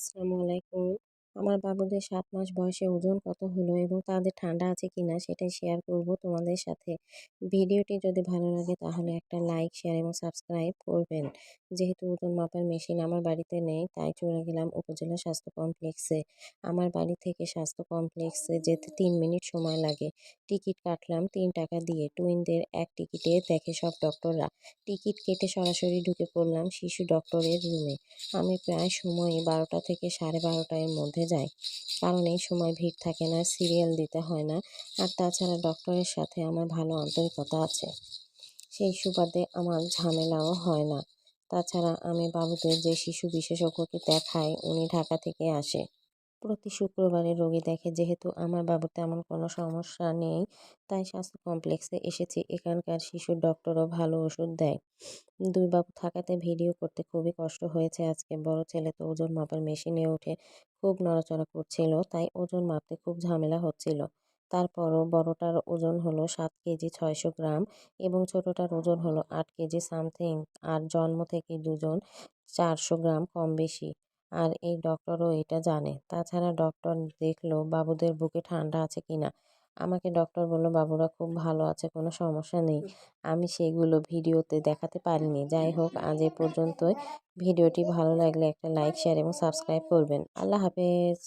আসসালামু আলাইকুম। আমার বাবুদের ৭ মাস বয়সে ওজন কত হলো এবং তাদের ঠান্ডা আছে কিনা সেটাই শেয়ার করব তোমাদের সাথে। ভিডিওটি যদি ভালো লাগে তাহলে একটা লাইক, শেয়ার এবং সাবস্ক্রাইব করবেন। যেহেতু ওজন মাপার মেশিন আমার বাড়িতে নেই, তাই চলে গেলাম উপজেলা স্বাস্থ্য কমপ্লেক্সে। আমার বাড়ি থেকে স্বাস্থ্য কমপ্লেক্সে যেতে ৩ মিনিট সময় লাগে। টিকিট কাটলাম ৳৩ দিয়ে। টুইনদের এক টিকিটে দেখে সব ডক্টররা। টিকিট কেটে সরাসরি ঢুকে পড়লাম শিশু ডক্টরের রুমে। আমি প্রায় সময়ই ১২টা থেকে ১২:৩০ এর মধ্যে যাই। কারণ এই সময় ভিড় থাকে না, সিরিয়াল দিতে হয় না। আর তাছাড়া ডক্টরের সাথে আমার ভালো আন্তরিকতা আছে। সেই সুবাদে আমার ঝামেলাও হয় না। তাছাড়া আমি বাবুদের যে শিশু বিশেষজ্ঞকে দেখাই, উনি ঢাকা থেকে আসে। প্রতি শুক্রবারে রোগী দেখে। যেহেতু আমার বাবুর তেমন কোনো সমস্যা নেই, তাই স্বাস্থ্য কমপ্লেক্সে এসেছি। এখানকার শিশুর ডক্টরও ভালো ওষুধ দেয়। ২ বাবু থাকাতে ভিডিও করতে খুবই কষ্ট হয়েছে আজকে। বড় ছেলে তো ওজন মাপার মেশিনে উঠে খুব নড়াচড়া করছিল, তাই ওজন মাপতে খুব ঝামেলা হচ্ছিল। তারপরও বড়টার ওজন হলো ৭ কেজি ৬০০ গ্রাম এবং ছোটটার ওজন হলো ৮ কেজি সামথিং। আর জন্ম থেকেই দুজন ৪০০ গ্রাম কম বেশি। আর এই ডক্টরও এটা জানে। তাছাড়া ডক্টর দেখলো বাবুদের বুকে ঠান্ডা আছে কিনা। আমাকে ডক্টর বলল বাবুরা খুব ভালো আছে, কোনো সমস্যা নেই। আমি সেগুলো ভিডিওতে দেখাতে পারিনি। যাই হোক, আজ এ পর্যন্তই। ভিডিওটি ভালো লাগলে একটা লাইক, শেয়ার এবং সাবস্ক্রাইব করবেন। আল্লাহ হাফেজ।